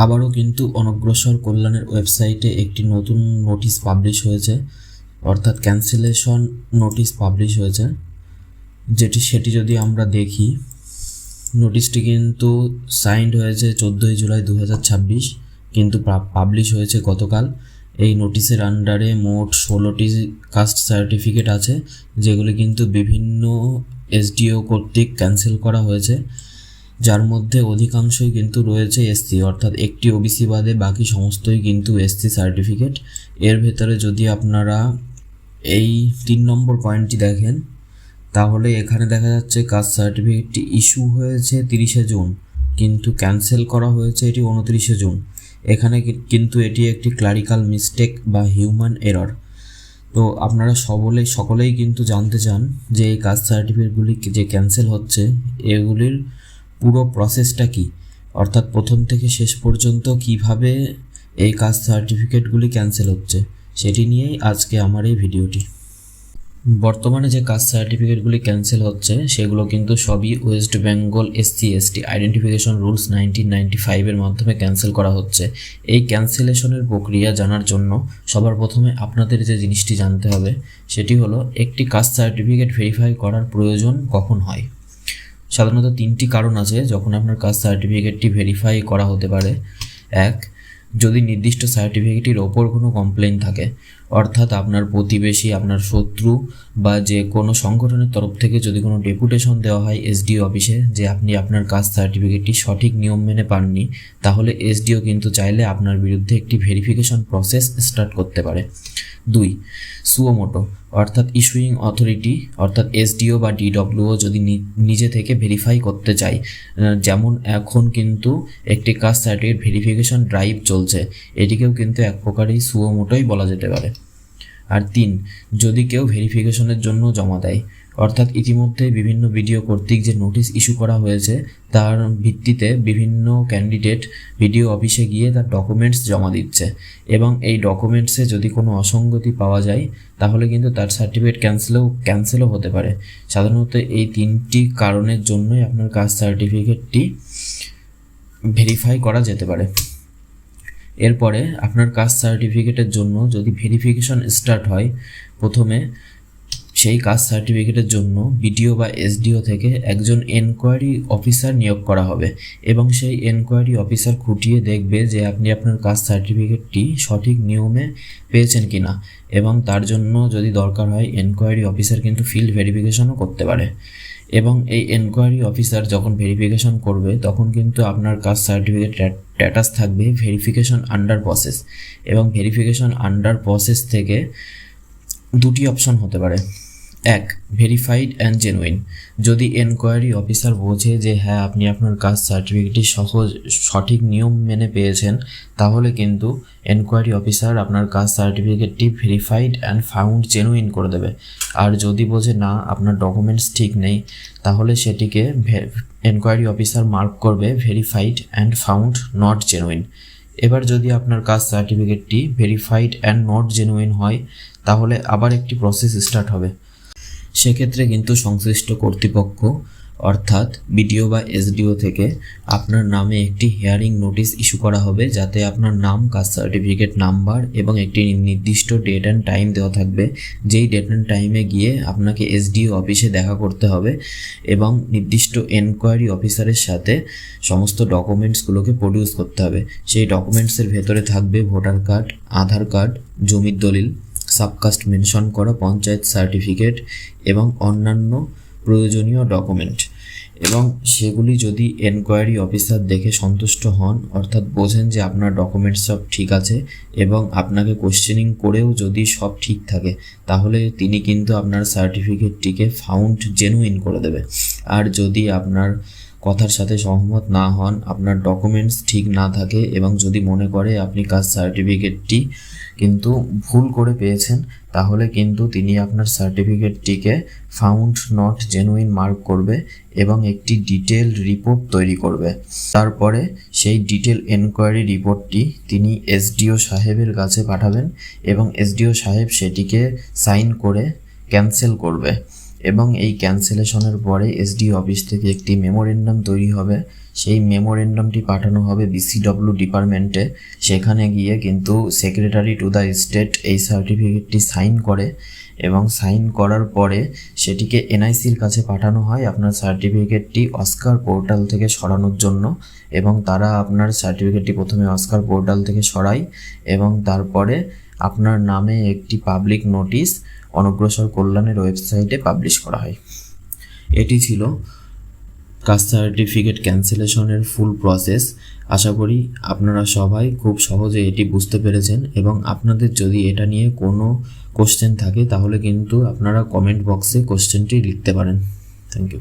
আবারও কিন্তু অনগ্রসর কল্যাণের ওয়েবসাইটে একটি নতুন নোটিশ পাবলিশ হয়েছে, অর্থাৎ ক্যান্সেলেশন নোটিশ পাবলিশ হয়েছে। সেটি যদি আমরা দেখি, নোটিশটি কিন্তু সাইন্ড হয়েছে 14 জুলাই 2026, কিন্তু পাবলিশ হয়েছে গতকাল। এই নোটিশের আন্ডারে মোট 16টি কাস্ট সার্টিফিকেট আছে, যেগুলি কিন্তু বিভিন্ন এসডিও কর্তৃক ক্যান্সেল করা হয়েছে, যার মধ্যে অধিকাংশই কিন্তু রয়েছে এসসি, অর্থাৎ একটি ওবিসি বাদে বাকি সমস্তই কিন্তু এসসি সার্টিফিকেট। এর ভেতরে যদি আপনারা এই 3 নম্বর পয়েন্টটি দেখেন, তাহলে এখানে দেখা যাচ্ছে কাস্ট সার্টিফিকেটটি ইস্যু হয়েছে 30শে জুন, কিন্তু ক্যান্সেল করা হয়েছে এটি 29শে জুন। এখানে কিন্তু এটি একটি ক্লারিক্যাল মিস্টেক বা হিউম্যান এরর। তো আপনারা সকলেই কিন্তু জানতে চান যে এই কাস্ট সার্টিফিকেটগুলি যে ক্যান্সেল হচ্ছে, এগুলির পুরো প্রসেসটা কি, অর্থাৎ প্রথম থেকে শেষ পর্যন্ত কিভাবে এই কাস্ট সার্টিফিকেটগুলি ক্যান্সেল হচ্ছে, সেটি নিয়েই আজকে আমার এই ভিডিওটি। বর্তমানে যে কাস্ট সার্টিফিকেটগুলি ক্যান্সেল হচ্ছে সেগুলো কিন্তু সবই West Bengal SC ST identification rules 1995-এর মাধ্যমে ক্যান্সেল করা হচ্ছে। এই ক্যান্সেলেশনের প্রক্রিয়া জানার জন্য সবার প্রথমে আপনাদের যে জিনিসটি জানতে হবে সেটি হলো, একটি কাস্ট সার্টিফিকেট ভেরিফাই করার প্রয়োজন কখন হয়। সাধারণত 3টি কারণ আছে যখন আপনার কাস্ট সার্টিফিকেটটি ভেরিফাই করা হতে পারে। 1, যদি নির্দিষ্ট সার্টিফিকেটের ওপর কোনো কমপ্লেন থাকে, অর্থাৎ আপনার প্রতিবেশী, আপনার শত্রু বা যে কোনো সংগঠনের তরফ থেকে যদি কোনো ডেপুটেশন দেওয়া হয় এসডিও অফিসে যে আপনি আপনার কাস্ট সার্টিফিকেটটি সঠিক নিয়ম মেনে পাননি, তাহলে এসডিও কিন্তু চাইলে আপনার বিরুদ্ধে একটি ভেরিফিকেশন প্রসেস স্টার্ট করতে পারে। 2, সুওমোটো, অর্থাৎ ইস্যুইং অথরিটি অর্থাৎ এসডিও বা ডিডব্লিউও যদি নিজে থেকে ভেরিফাই করতে চায়, যেমন এখন কিন্তু একটি কাস্ট সার্টিফিকেট ভেরিফিকেশন ড্রাইভ চলছে, এটিকেও কিন্তু এক প্রকারই সুওমোটোই বলা যেতে পারে। আর 3, যদি কেউ ভেরিফিকেশনের জন্য জমা দেয়, অর্থাৎ ইতিমধ্যে বিভিন্ন ভিডিও কর্তৃক যে নোটিশ ইস্যু করা হয়েছে তার ভিত্তিতে বিভিন্ন ক্যান্ডিডেট ভিডিও অফিসে গিয়ে তার ডকুমেন্টস জমা দিচ্ছে, এবং এই ডকুমেন্টসে যদি কোনো অসঙ্গতি পাওয়া যায় তাহলে কিন্তু তার সার্টিফিকেট ক্যান্সেলও হতে পারে। সাধারণত এই 3টি কারণের জন্যই আপনার কাস্ট সার্টিফিকেটটি ভেরিফাই করা যেতে পারে। এরপরে আপনার কাস্ট সার্টিফিকেটের জন্য যদি ভেরিফিকেশন স্টার্ট হয়, প্রথমে সেই কাস্ট সার্টিফিকেটের জন্য বিডিও বা এসডিও থেকে একজন এনকোয়ারি অফিসার নিয়োগ করা হবে, এবং সেই এনকোয়ারি অফিসার খুঁটিয়ে দেখবে যে আপনি আপনার কাস্ট সার্টিফিকেটটি সঠিক নিয়মে পেয়েছেন কিনা, এবং তার জন্য যদি দরকার হয় এনকোয়ারি অফিসার কিন্তু ফিল্ড ভেরিফিকেশনও করতে পারে। এবং এই এনকোয়ারি অফিসার যখন ভেরিফিকেশন করবে তখন কিন্তু আপনার কাস্ট সার্টিফিকেট স্ট্যাটাস থাকবে ভেরিফিকেশন আন্ডার প্রসেস, এবং ভেরিফিকেশন আন্ডার প্রসেস থেকে 2টি অপশন হতে পারে। 1, ভেরিফাইড অ্যান্ড জেনুইন। যদি এনকোয়ারি অফিসার বোঝে যে হ্যাঁ আপনি আপনার কাস্ট সার্টিফিকেটটি সঠিক নিয়ম মেনে পেয়েছেন, তাহলে কিন্তু এনকোয়ারি অফিসার আপনার কাস্ট সার্টিফিকেটটি ভেরিফাইড অ্যান্ড ফাউন্ড জেনুইন করে দেবে। আর যদি বোঝে না আপনার ডকুমেন্টস ঠিক নেই, তাহলে সেটিকে এনকোয়ারি অফিসার মার্ক করবে verified and found not genuine. এবার যদি আপনার কাস্ট সার্টিফিকেটটি ভেরিফাইড অ্যান্ড নট জেনুইন হয়, তাহলে আবার একটি প্রসেস স্টার্ট হবে। সেক্ষেত্রে কিন্তু সংশ্লিষ্ট কর্তৃপক্ষ অর্থাৎ বিডিও বা এসডিও থেকে আপনার নামে একটি হিয়ারিং নোটিশ ইস্যু করা হবে, যাতে আপনার নাম, কাস্ট সার্টিফিকেট নাম্বার এবং একটি নির্দিষ্ট ডেট অ্যান্ড টাইম দেওয়া থাকবে, যেই ডেট অ্যান্ড টাইমে গিয়ে আপনাকে এসডিও অফিসে দেখা করতে হবে এবং নির্দিষ্ট এনকোয়ারি অফিসারের সাথে সমস্ত ডকুমেন্টসগুলোকে প্রডিউস করতে হবে। সেই ডকুমেন্টসের ভেতরে থাকবে ভোটার কার্ড, আধার কার্ড, জমির দলিল, সাবকাস্ট মেনশন করা পঞ্চায়েত সার্টিফিকেট এবং অন্যান্য প্রয়োজনীয় ডকুমেন্ট। এবং সেগুলি যদি এনকোয়ারি অফিসার দেখে সন্তুষ্ট হন, অর্থাৎ বোঝেন যে আপনার ডকুমেন্টস সব ঠিক আছে এবং আপনাকে কোশ্চেনিং করেও যদি সব ঠিক থাকে, তাহলে তিনি কিন্তু আপনার সার্টিফিকেটটিকে ফাউন্ড জেনুইন করে দেবে। আর যদি আপনার কথার সাথে সহমত না হন, আপনার ডকুমেন্টস ঠিক না থাকে এবং যদি মনে করে আপনি কাস্ট সার্টিফিকেটটি কিন্তু ভুল করে পেয়েছেন, তাহলে কিন্তু তিনি আপনার সার্টিফিকেটটিকে ফাউন্ড নট জেনুইন মার্ক করবে এবং একটি ডিটেল রিপোর্ট তৈরি করবে। তারপরে সেই ডিটেল এনকোয়ারি রিপোর্টটি তিনি এসডিও সাহেবের কাছে পাঠাবেন এবং এসডিও সাহেব সেটিকে সাইন করে ক্যান্সেল করবে। এবং এই ক্যান্সেলেশনের পরে এসডিও অফিস থেকে একটি মেমোরেন্ডাম তৈরি হবে, সেই মেমোরেন্ডামটি পাঠানো হবে বিসিডব্লিউ ডিপার্টমেন্টে। সেখানে গিয়ে কিন্তু সেক্রেটারি টু দ্য স্টেট এই সার্টিফিকেটটি সাইন করে এবং সাইন করার পরে সেটিকে এনআইসির কাছে পাঠানো হয় আপনার সার্টিফিকেটটি অস্কার পোর্টাল থেকে সরানোর জন্য, এবং তারা আপনার সার্টিফিকেটটি প্রথমে অস্কার পোর্টাল থেকে সরায় এবং তারপরে আপনার নামে একটি পাবলিক নোটিশ অনগ্রসর কল্যাণের ওয়েবসাইটে পাবলিশ করা হয়। এটি ছিল কাস্ট সার্টিফিকেট ক্যান্সেলেশনের ফুল প্রসেস। আশা করি আপনারা সবাই খুব সহজে এটি বুঝতে পেরেছেন, এবং আপনাদের যদি এটা নিয়ে কোনো কোশ্চেন থাকে তাহলে কিন্তু আপনারা কমেন্ট বক্সে কোশ্চেনটি লিখতে পারেন। Thank you.